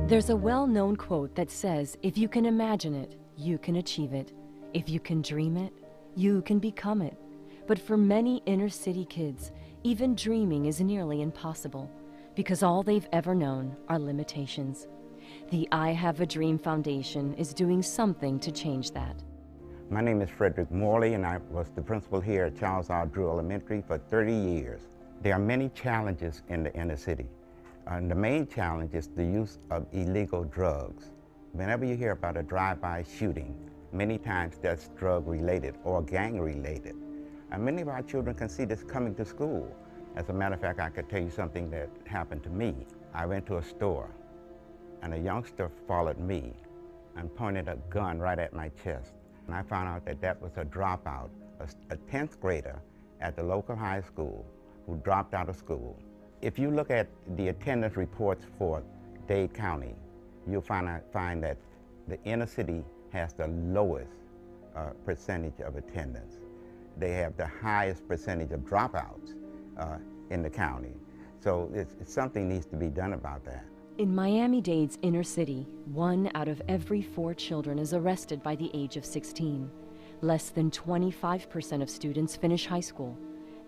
There's a well-known quote that says, if you can imagine it, you can achieve it. If you can dream it, you can become it. But for many inner-city kids, even dreaming is nearly impossible because all they've ever known are limitations. The I Have a Dream Foundation is doing something to change that. My name is Frederick Morley, and I was the principal here at Charles R. Drew Elementary for 30 years. There are many challenges in the inner city. The main challenge is the use of illegal drugs. Whenever you hear about a drive-by shooting, many times that's drug-related or gang-related. And many of our children can see this coming to school. As a matter of fact, I could tell you something that happened to me. I went to a store, and a youngster followed me and pointed a gun right at my chest. And I found out that that was a dropout, a 10th grader at the local high school who dropped out of school. If you look at the attendance reports for Dade County, you'll find that the inner city has the lowest percentage of attendance. They have the highest percentage of dropouts in the county. So something needs to be done about that. In Miami-Dade's inner city, 1 out of every 4 children is arrested by the age of 16. Less than 25% of students finish high school,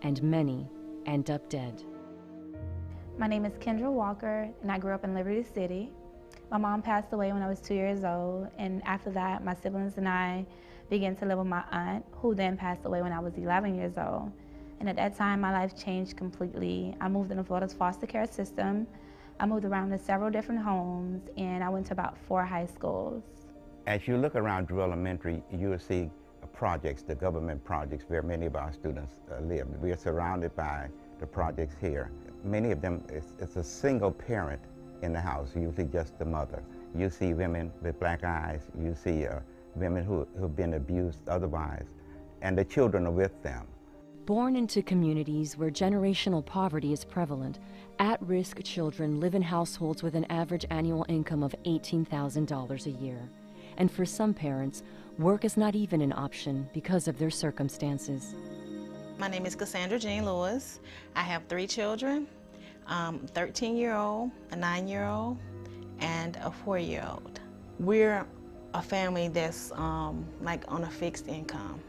and many end up dead. My name is Kendra Walker, and I grew up in Liberty City. My mom passed away when I was 2 years old, and after that, my siblings and I began to live with my aunt, who then passed away when I was 11 years old. And at that time, my life changed completely. I moved into Florida's foster care system. I moved around to several different homes, and I went to about 4 high schools. As you look around Drew Elementary, you will see projects, the government projects where many of our students live. We are surrounded by the projects here. Many of them, it's a single parent in the house, usually just the mother. You see women with black eyes, you see women who've been abused otherwise, and the children are with them. Born into communities where generational poverty is prevalent, at-risk children live in households with an average annual income of $18,000 a year. And for some parents, work is not even an option because of their circumstances. My name is Cassandra Jean Lewis. I have 3 children, a 13-year-old, a 9-year-old, and a 4-year-old. We're a family that's like on a fixed income.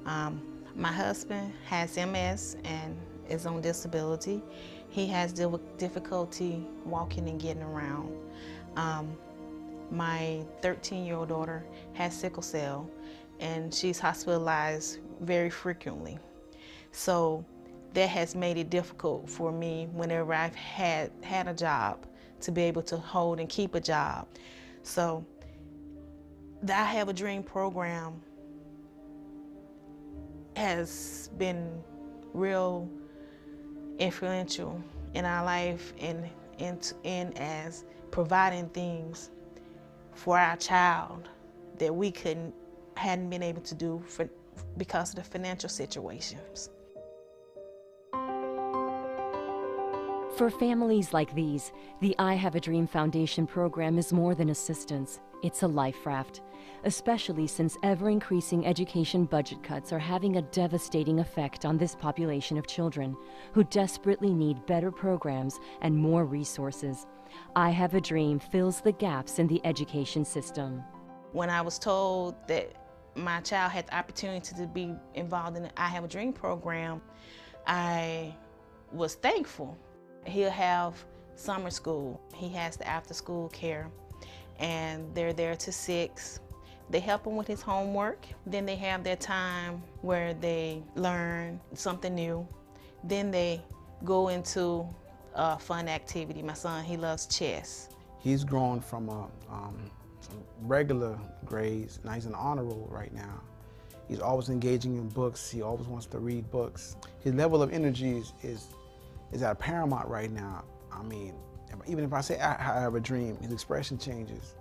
My husband has MS and is on disability. He has difficulty walking and getting around. My 13-year-old daughter has sickle cell, and she's hospitalized very frequently. So that has made it difficult for me whenever I've had a job to be able to hold and keep a job. So the I Have a Dream program has been real influential in our life and as providing things for our child that we hadn't been able to do because of the financial situations. For families like these, the I Have a Dream Foundation program is more than assistance. It's a life raft, especially since ever-increasing education budget cuts are having a devastating effect on this population of children who desperately need better programs and more resources. I Have a Dream fills the gaps in the education system. When I was told that my child had the opportunity to be involved in the I Have a Dream program, I was thankful. He'll have summer school. He has the after-school care, and they're there to 6. They help him with his homework. Then they have their time where they learn something new. Then they go into a fun activity. My son, he loves chess. He's grown from regular grades. Now he's in honor roll right now. He's always engaging in books. He always wants to read books. His level of energy is at a paramount right now. I mean, even if I say I have a dream, his expression changes.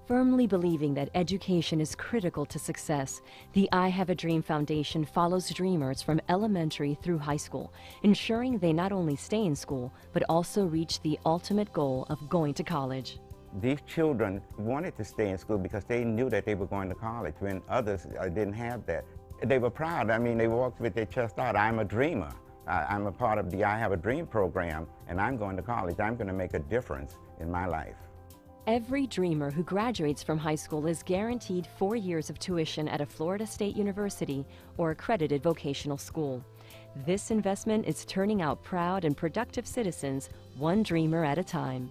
Firmly believing that education is critical to success, the I Have a Dream Foundation follows dreamers from elementary through high school, ensuring they not only stay in school, but also reach the ultimate goal of going to college. These children wanted to stay in school because they knew that they were going to college when others didn't have that. They were proud. I mean, they walked with their chest out. I'm a dreamer. I'm a part of the I Have a Dream program, and I'm going to college. I'm going to make a difference in my life. Every dreamer who graduates from high school is guaranteed 4 years of tuition at a Florida State University or accredited vocational school. This investment is turning out proud and productive citizens, one dreamer at a time.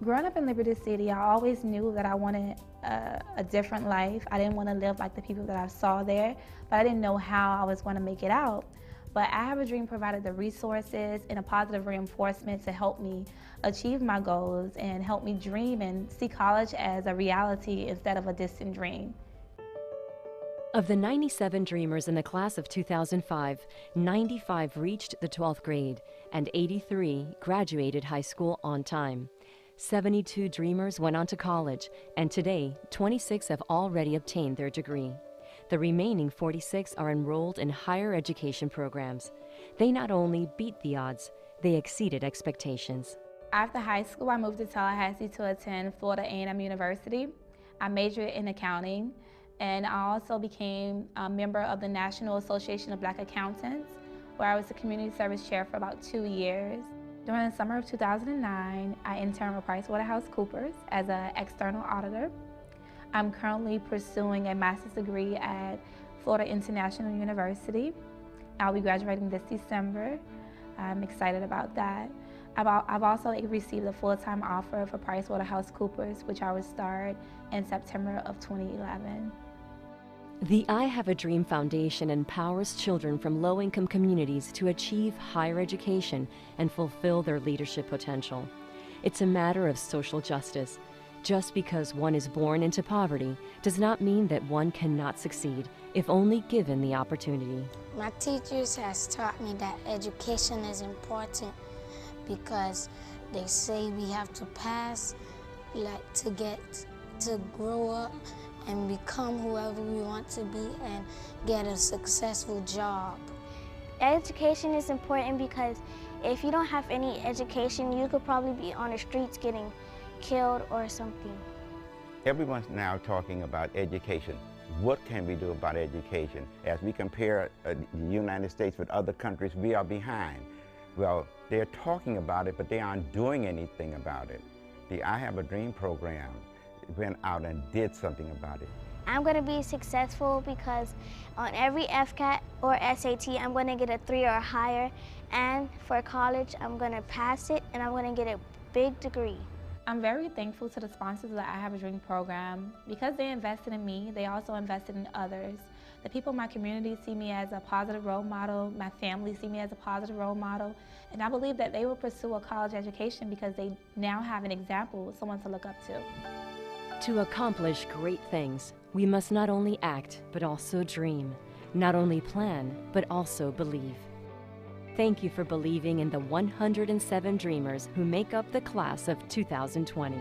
Growing up in Liberty City, I always knew that I wanted a different life. I didn't want to live like the people that I saw there, but I didn't know how I was going to make it out. But I Have a Dream provided the resources and a positive reinforcement to help me achieve my goals and help me dream and see college as a reality instead of a distant dream. Of the 97 dreamers in the class of 2005, 95 reached the 12th grade and 83 graduated high school on time. 72 dreamers went on to college, and today, 26 have already obtained their degree. The remaining 46 are enrolled in higher education programs. They not only beat the odds, they exceeded expectations. After high school, I moved to Tallahassee to attend Florida A&M University. I majored in accounting, and I also became a member of the National Association of Black Accountants, where I was the community service chair for about 2 years. During the summer of 2009, I interned with PricewaterhouseCoopers as an external auditor. I'm currently pursuing a master's degree at Florida International University. I'll be graduating this December. I'm excited about that. I've also received a full-time offer for PricewaterhouseCoopers, which I will start in September of 2011. The I Have a Dream Foundation empowers children from low-income communities to achieve higher education and fulfill their leadership potential. It's a matter of social justice. Just because one is born into poverty does not mean that one cannot succeed if only given the opportunity. My teachers has taught me that education is important because they say we have to pass, like to grow up and become whoever we want to be and get a successful job. Education is important because if you don't have any education, you could probably be on the streets getting killed or something. Everyone's now talking about education. What can we do about education? As we compare the United States with other countries, we are behind. Well, they're talking about it, but they aren't doing anything about it. The I Have a Dream program went out and did something about it. I'm going to be successful because on every FCAT or SAT, I'm going to get a 3 or higher, and for college, I'm going to pass it and I'm going to get a big degree. I'm very thankful to the sponsors of the I Have a Dream program. Because they invested in me, they also invested in others. The people in my community see me as a positive role model. My family see me as a positive role model. And I believe that they will pursue a college education because they now have an example, someone to look up to. To accomplish great things, we must not only act, but also dream. Not only plan, but also believe. Thank you for believing in the 107 dreamers who make up the class of 2020.